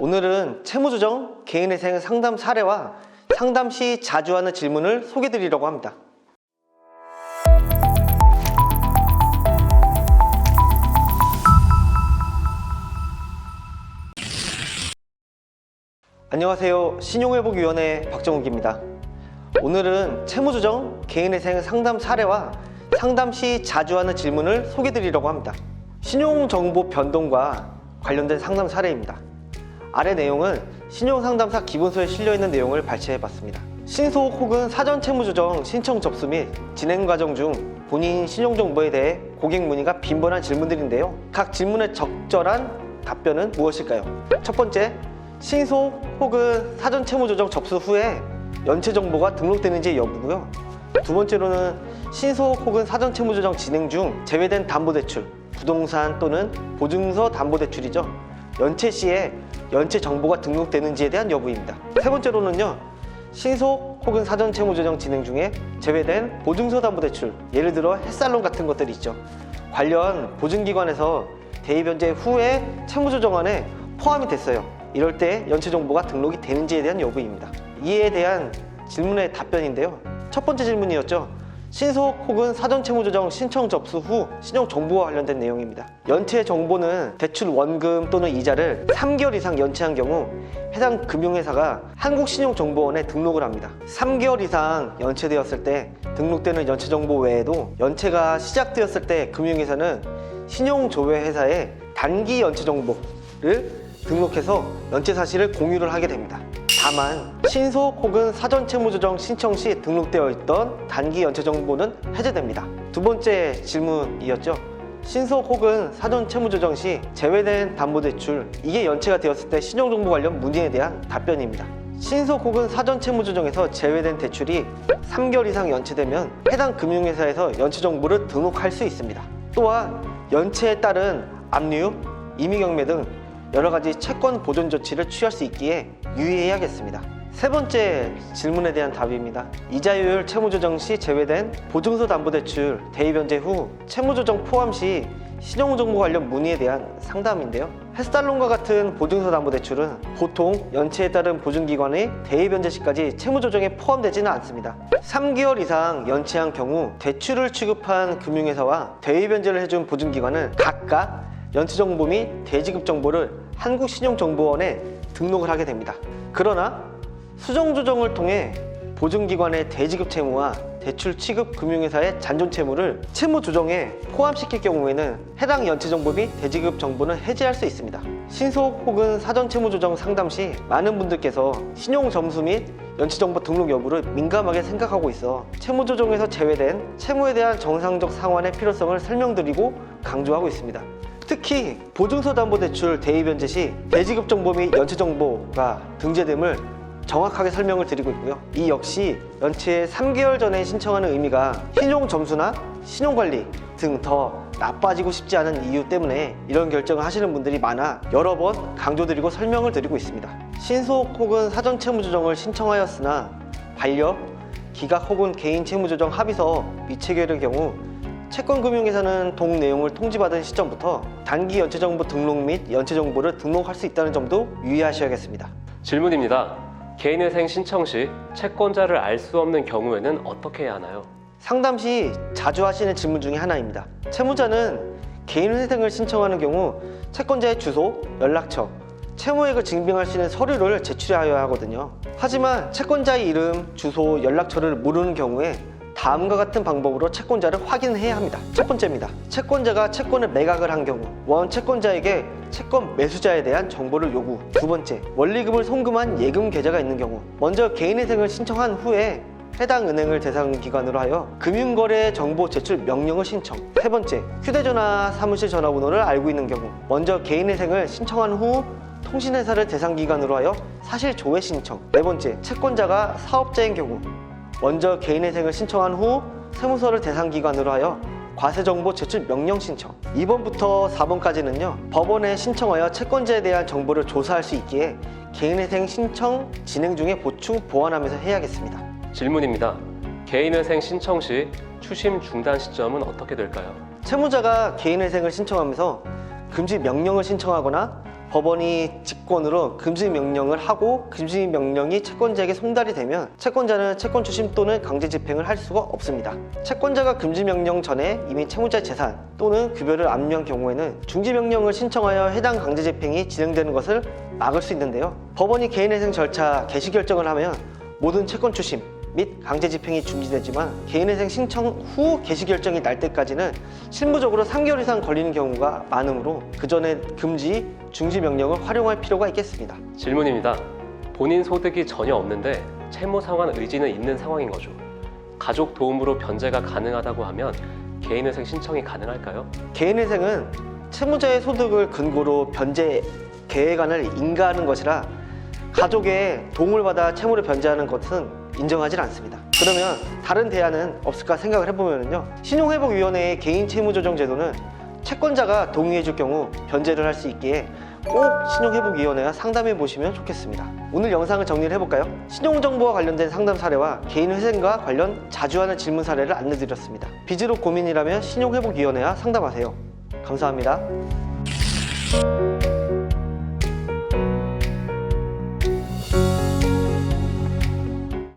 오늘은 채무조정 개인회생 상담 사례와 상담 시 자주 하는 질문을 소개해 드리려고 합니다. 안녕하세요. 신용회복위원회 박정욱입니다. 오늘은 채무조정 개인회생 상담 사례와 상담 시 자주 하는 질문을 소개해 드리려고 합니다. 신용정보 변동과 관련된 상담 사례입니다. 아래 내용은 신용상담사 기본서에 실려있는 내용을 발췌해봤습니다. 신속 혹은 사전 채무조정 신청 접수 및 진행 과정 중 본인 신용정보에 대해 고객 문의가 빈번한 질문들인데요. 각 질문의 적절한 답변은 무엇일까요? 첫 번째, 신속 혹은 사전 채무조정 접수 후에 연체 정보가 등록되는지 여부고요. 두 번째로는 신속 혹은 사전 채무조정 진행 중 제외된 담보대출, 부동산 또는 보증서 담보대출이죠. 연체 시에 연체 정보가 등록되는지에 대한 여부입니다. 세 번째로는요, 신속 혹은 사전 채무조정 진행 중에 제외된 보증서 담보대출, 예를 들어 햇살론 같은 것들이 있죠. 관련 보증기관에서 대입연체 후에 채무조정안에 포함이 됐어요. 이럴 때 연체 정보가 등록이 되는지에 대한 여부입니다. 이에 대한 질문의 답변인데요. 첫 번째 질문이었죠. 신속 혹은 사전 채무조정 신청 접수 후 신용정보와 관련된 내용입니다. 연체 정보는 대출 원금 또는 이자를 3개월 이상 연체한 경우 해당 금융회사가 한국신용정보원에 등록을 합니다. 3개월 이상 연체되었을 때 등록되는 연체 정보 외에도 연체가 시작되었을 때 금융회사는 신용조회회사에 단기 연체 정보를 등록해서 연체 사실을 공유를 하게 됩니다. 다만 신속 혹은 사전 채무조정 신청 시 등록되어 있던 단기 연체 정보는 해제됩니다. 두 번째 질문이었죠. 신속 혹은 사전 채무조정 시 제외된 담보대출, 이게 연체가 되었을 때 신용정보 관련 문의에 대한 답변입니다. 신속 혹은 사전 채무조정에서 제외된 대출이 3개월 이상 연체되면 해당 금융회사에서 연체 정보를 등록할 수 있습니다. 또한 연체에 따른 압류, 임의경매 등 여러 가지 채권 보존 조치를 취할 수 있기에 유의해야겠습니다. 세 번째 질문에 대한 답입니다. 이자율 채무조정 시 제외된 보증서 담보대출 대입연체 후 채무조정 포함 시 신용정보 관련 문의에 대한 상담인데요. 햇살론과 같은 보증서 담보대출은 보통 연체에 따른 보증기관의 대입연체 시까지 채무조정에 포함되지는 않습니다. 3개월 이상 연체한 경우 대출을 취급한 금융회사와 대입연체를 해준 보증기관은 각각 연체정보 및 대지급 정보를 한국신용정보원에 등록을 하게 됩니다. 그러나 수정조정을 통해 보증기관의 대지급 채무와 대출 취급 금융회사의 잔존 채무를 채무조정에 포함시킬 경우에는 해당 연체정보 및 대지급 정보는 해제할 수 있습니다. 신속 혹은 사전 채무조정 상담 시 많은 분들께서 신용점수 및 연체정보 등록 여부를 민감하게 생각하고 있어 채무조정에서 제외된 채무에 대한 정상적 상환의 필요성을 설명드리고 강조하고 있습니다. 특히 보증서 담보대출 대입연체 시 대지급 정보 및 연체 정보가 등재됨을 정확하게 설명을 드리고 있고요. 이 역시 연체 3개월 전에 신청하는 의미가 신용점수나 신용관리 등 더 나빠지고 싶지 않은 이유 때문에 이런 결정을 하시는 분들이 많아 여러 번 강조드리고 설명을 드리고 있습니다. 신속 혹은 사전 채무조정을 신청하였으나 반려, 기각 혹은 개인 채무조정 합의서 미체결의 경우 채권금융회사는 동 내용을 통지받은 시점부터 단기 연체정보 등록 및 연체정보를 등록할 수 있다는 점도 유의하셔야겠습니다. 질문입니다. 개인회생 신청 시 채권자를 알 수 없는 경우에는 어떻게 해야 하나요? 상담 시 자주 하시는 질문 중에 하나입니다. 채무자는 개인회생을 신청하는 경우 채권자의 주소, 연락처, 채무액을 증빙할 수 있는 서류를 제출하여야 하거든요. 하지만 채권자의 이름, 주소, 연락처를 모르는 경우에 다음과 같은 방법으로 채권자를 확인해야 합니다. 첫 번째입니다. 채권자가 채권을 매각을 한 경우 원 채권자에게 채권 매수자에 대한 정보를 요구. 두 번째, 원리금을 송금한 예금 계좌가 있는 경우 먼저 개인회생을 신청한 후에 해당 은행을 대상 기관으로 하여 금융거래 정보 제출 명령을 신청. 세 번째, 휴대전화 사무실 전화번호를 알고 있는 경우 먼저 개인회생을 신청한 후 통신회사를 대상 기관으로 하여 사실 조회 신청. 네 번째, 채권자가 사업자인 경우 먼저 개인회생을 신청한 후 세무서를 대상 기관으로 하여 과세정보 제출 명령 신청. 2번부터 4번까지는요 법원에 신청하여 채권자에 대한 정보를 조사할 수 있기에 개인회생 신청 진행 중에 보충 보완하면서 해야겠습니다. 질문입니다. 개인회생 신청 시 추심 중단 시점은 어떻게 될까요? 채무자가 개인회생을 신청하면서 금지 명령을 신청하거나 법원이 직권으로 금지 명령을 하고 금지 명령이 채권자에게 송달이 되면 채권자는 채권 추심 또는 강제 집행을 할 수가 없습니다. 채권자가 금지 명령 전에 이미 채무자의 재산 또는 급여를 압류한 경우에는 중지 명령을 신청하여 해당 강제 집행이 진행되는 것을 막을 수 있는데요. 법원이 개인회생 절차 개시 결정을 하면 모든 채권 추심 및 강제 집행이 중지되지만 개인회생 신청 후 개시 결정이 날 때까지는 실무적으로 3개월 이상 걸리는 경우가 많으므로 그 전에 금지, 중지 명령을 활용할 필요가 있겠습니다. 질문입니다. 본인 소득이 전혀 없는데 채무 상환 의지는 있는 상황인 거죠. 가족 도움으로 변제가 가능하다고 하면 개인회생 신청이 가능할까요? 개인회생은 채무자의 소득을 근거로 변제 계획안을 인가하는 것이라 가족의 도움을 받아 채무를 변제하는 것은 인정하지 않습니다. 그러면 다른 대안은 없을까 생각을 해보면요. 신용회복위원회의 개인 채무조정제도는 채권자가 동의해줄 경우 변제를 할 수 있기에 꼭 신용회복위원회와 상담해 보시면 좋겠습니다. 오늘 영상을 정리를 해볼까요? 신용정보와 관련된 상담 사례와 개인회생과 관련 자주 하는 질문 사례를 안내드렸습니다. 빚으로 고민이라면 신용회복위원회와 상담하세요. 감사합니다.